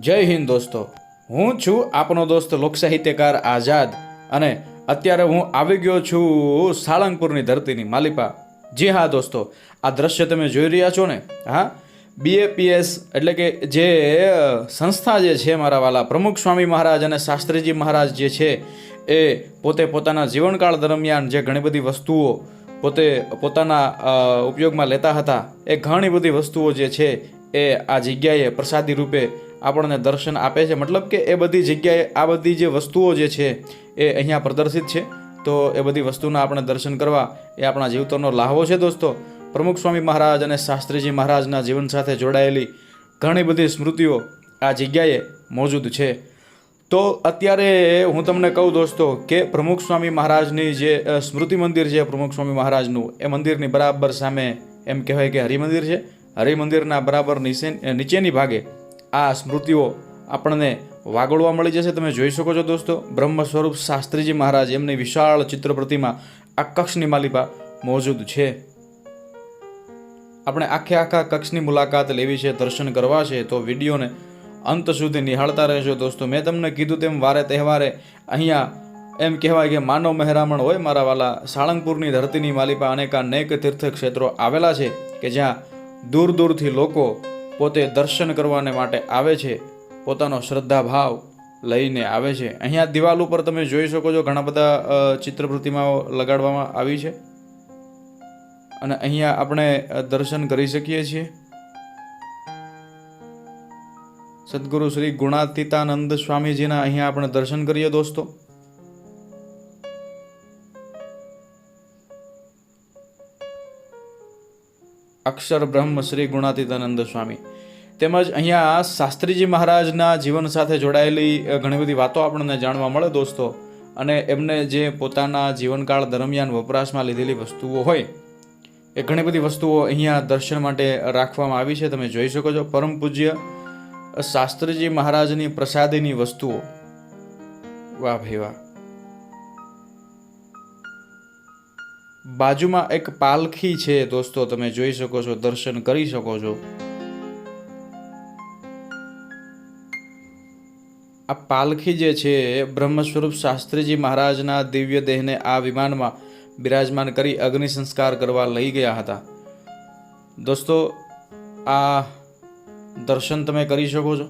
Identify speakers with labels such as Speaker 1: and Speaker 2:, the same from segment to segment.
Speaker 1: જય હિન્દ દોસ્તો, હું છું આપનો દોસ્ત લોક સાહિત્યકાર આઝાદ અને અત્યારે હું આવી ગયો છું સાળંગપુરની ધરતીની માલિપા. જી હા દોસ્તો, આ દ્રશ્ય તમે જોઈ રહ્યા છો ને? હા, BAPS એટલે કે જે સંસ્થા જે છે મારા વાલા પ્રમુખ સ્વામી મહારાજ અને શાસ્ત્રીજી મહારાજ જે છે એ પોતે પોતાના જીવનકાળ દરમિયાન જે ઘણી બધી વસ્તુઓ પોતે પોતાના ઉપયોગમાં લેતા હતા, એ ઘણી બધી વસ્તુઓ જે છે એ આ જગ્યાએ પ્રસાદી રૂપે આપણને દર્શન આપે છે. મતલબ કે એ બધી જગ્યાએ આ બધી જે વસ્તુઓ જે છે એ અહીંયા પ્રદર્શિત છે. તો એ બધી વસ્તુના આપણે દર્શન કરવા એ આપણા જીવતરનો લાહવો છે દોસ્તો. પ્રમુખ સ્વામી મહારાજ અને શાસ્ત્રીજી મહારાજના જીવન સાથે જોડાયેલી ઘણી બધી સ્મૃતિઓ આ જગ્યાએ મોજૂદ છે. તો અત્યારે હું તમને કહું દોસ્તો કે પ્રમુખ સ્વામી મહારાજની જે સ્મૃતિ મંદિર છે પ્રમુખ સ્વામી મહારાજનું, એ મંદિરની બરાબર સામે એમ કહેવાય કે હરિમંદિર છે. હરિમંદિરના બરાબર નીચેની ભાગે આ સ્મૃતિઓ આપણને વાગોળવા મળી જશે. તમે જોઈ શકો છો દોસ્તો, બ્રહ્મ સ્વરૂપ શાસ્ત્રીજી મહારાજ એમની વિશાળ ચિત્ર પ્રતિમા આ કક્ષની માલિપા મોજૂદ છે. આપણે આખા કક્ષની મુલાકાત લેવી છે, દર્શન કરવા છે, તો વિડીયોને અંત સુધી નિહાળતા રહેજો દોસ્તો. મેં તમને કીધું તેમ વારે તહેવારે અહીંયા એમ કહેવાય કે માનવ મહેરામણ હોય મારા વાલા. સાળંગપુરની ધરતીની માલિપા અનેક તીર્થ ક્ષેત્રો આવેલા છે કે જ્યાં દૂર દૂરથી લોકો પોતે દર્શન કરવાને માટે આવે છે, પોતાનો શ્રદ્ધા ભાવ લઈને આવે છે. અહીંયા દિવાલ ઉપર તમે જોઈ શકો છો ઘણા બધા ચિત્ર પ્રતિમાઓ લગાડવામાં આવી છે અને અહીંયા આપણે દર્શન કરી શકીએ છીએ. સદગુરુ શ્રી ગુણાતીતાનંદ સ્વામીજીના અહીંયા આપણે દર્શન કરીએ દોસ્તો. અક્ષર બ્રહ્મ શ્રી ગુણાતીતાનંદ સ્વામી. તેમજ અહીંયા શાસ્ત્રીજી મહારાજના જીવન સાથે જોડાયેલી ઘણી બધી વાતો આપણને જાણવા મળે દોસ્તો. અને એમને જે પોતાના જીવનકાળ દરમિયાન વપરાશમાં લીધેલી વસ્તુઓ હોય એ ઘણી બધી વસ્તુઓ અહીંયા દર્શન માટે રાખવામાં આવી છે. તમે જોઈ શકો છો પરમ પૂજ્ય શાસ્ત્રીજી મહારાજની પ્રસાદીની વસ્તુઓ. વાહ ભાઈ વાહ. બાજુમાં એક પાલખી છે દોસ્તો, તમે જોઈ શકો છો, દર્શન કરી શકો છો. આ પાલખી જે છે બ્રહ્મ સ્વરૂપ શાસ્ત્રીજી મહારાજના દિવ્ય દેહને આ વિમાનમાં બિરાજમાન કરી અગ્નિ સંસ્કાર કરવા લઈ ગયા હતા દોસ્તો. આ દર્શન તમે કરી શકો છો.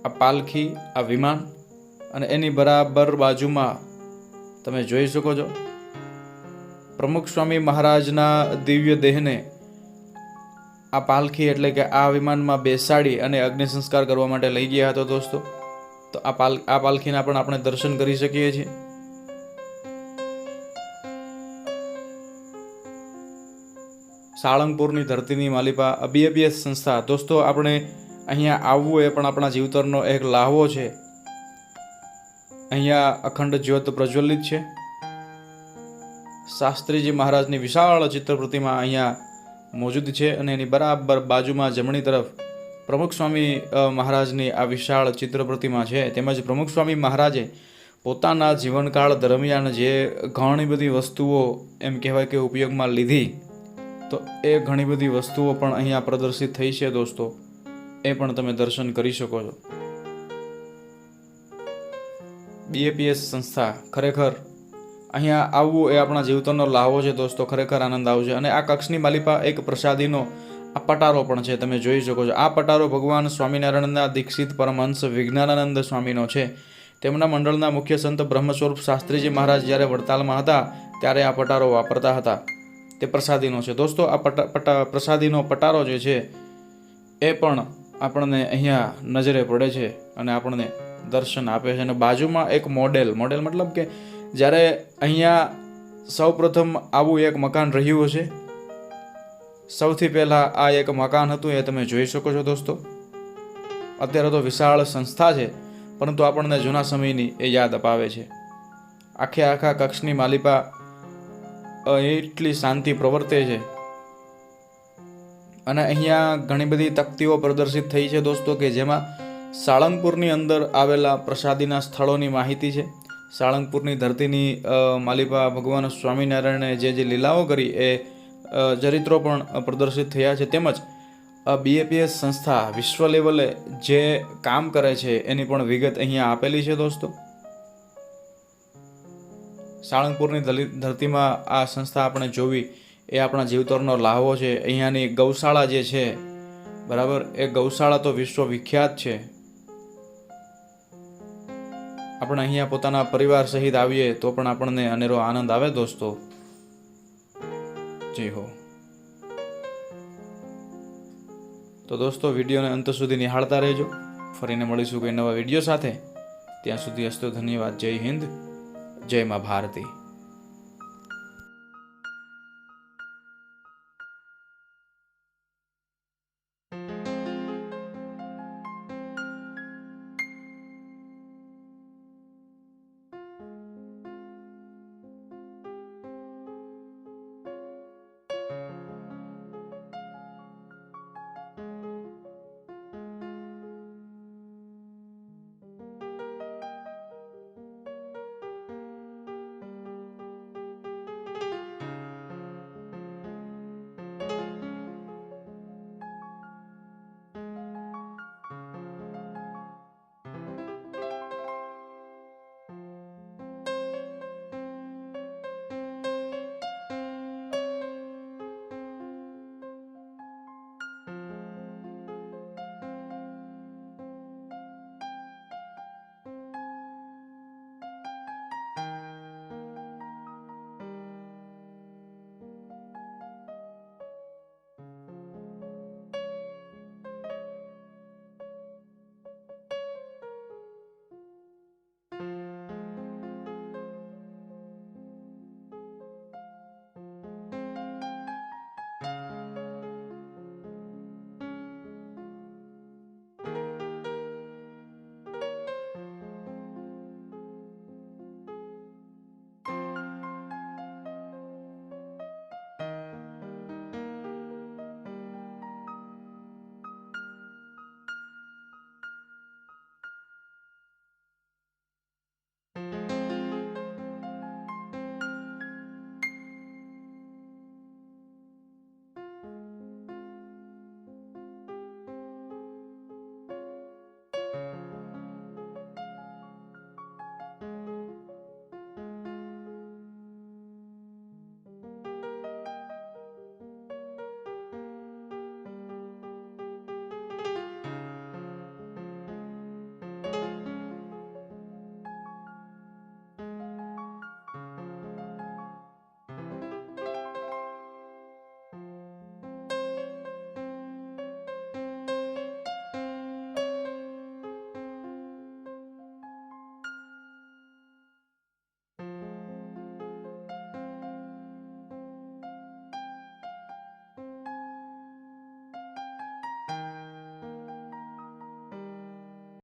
Speaker 1: આ પાલખી, આ વિમાન અને એની બરાબર બાજુમાં તમે જોઈ શકો છો પ્રમુખ સ્વામી મહારાજના દિવ્ય દેહને આ પાલખી એટલે કે આ વિમાનમાં બેસાડી અને અગ્નિ સંસ્કાર કરવા માટે લઈ ગયા હતો દોસ્તો. તો આ પાલખીના પણ આપણે દર્શન કરી શકીએ છીએ. સાળંગપુરની ધરતીની માલિપા BAPS સંસ્થા દોસ્તો. આપણે અહીંયા આવવું એ પણ આપણા જીવતરનો એક લાહવો છે. અહીંયા અખંડ જ્યોત પ્રજ્વલિત છે. શાસ્ત્રીજી મહારાજની વિશાળ ચિત્ર પ્રતિમા અહીંયા મોજૂદ છે અને એની બરાબર બાજુમાં જમણી તરફ પ્રમુખ સ્વામી મહારાજની આ વિશાળ ચિત્ર પ્રતિમા છે. તેમજ પ્રમુખ સ્વામી મહારાજે પોતાના જીવનકાળ દરમિયાન જે ઘણી બધી વસ્તુઓ એમ કહેવાય કે ઉપયોગમાં લીધી, તો એ ઘણી બધી વસ્તુઓ પણ અહીંયા પ્રદર્શિત થઈ છે દોસ્તો. એ પણ તમે દર્શન કરી શકો છો. BAPS સંસ્થા ખરેખર અહીંયા આવવું એ આપણા જીવતરનો લાહવો છે દોસ્તો. ખરેખર આનંદ આવશે. અને આ કક્ષની માલિપા એક પ્રસાદીનો આ પટારો પણ છે, તમે જોઈ શકો છો. આ પટારો ભગવાન સ્વામિનારાયણના દીક્ષિત પરમહંસ વિજ્ઞાનાનંદ સ્વામીનો છે. તેમના મંડળના મુખ્ય સંત બ્રહ્મ સ્વરૂપ શાસ્ત્રીજી મહારાજ જ્યારે વડતાલમાં હતા ત્યારે આ પટારો વાપરતા હતા. તે પ્રસાદીનો છે દોસ્તો. આ પ્રસાદીનો પટારો જે છે એ પણ આપણને અહીંયા નજરે પડે છે અને આપણને દર્શન આપે છે. અને બાજુમાં એક મોડેલ મતલબ કે જ્યારે અહીંયા સૌપ્રથમ આવું એક મકાન રહ્યું હશે, સૌથી પહેલાં આ એક મકાન હતું, એ તમે જોઈ શકો છો દોસ્તો. અત્યારે તો વિશાળ સંસ્થા છે, પરંતુ આપણને જૂના સમયની એ યાદ અપાવે છે. આખા કક્ષની માલિપા એટલી શાંતિ પ્રવર્તે છે. અને અહીંયા ઘણી બધી તકતીઓ પ્રદર્શિત થઈ છે દોસ્તો કે જેમાં સાળંગપુરની અંદર આવેલા પ્રસાદીના સ્થળોની માહિતી છે. સાળંગપુરની ધરતીની માલિપા ભગવાન સ્વામિનારાયણે જે લીલાઓ કરી એ ચરિત્રો પણ પ્રદર્શિત થયા છે. તેમજ BAPS સંસ્થા વિશ્વ લેવલે જે કામ કરે છે એની પણ વિગત અહીંયા આપેલી છે દોસ્તો. સાળંગપુરની ધરતીમાં આ સંસ્થા આપણે જોવી એ આપણા જીવતરનો લાહવો છે. અહીંયાની ગૌશાળા જે છે બરાબર, એ ગૌશાળા તો વિશ્વ વિખ્યાત છે. આપણે અહીંયા પોતાના પરિવાર સહિત આવીએ તો પણ આપણને અનેરો આનંદ આવે દોસ્તો. જય હો. તો દોસ્તો વિડીયોને અંત સુધી નિહાળતા રહેજો. ફરીને મળીશું કોઈ નવા વિડીયો સાથે. ત્યાં સુધી અસ્તુ ધન્યવાદ. જય હિન્દ, જય મા ભારતી.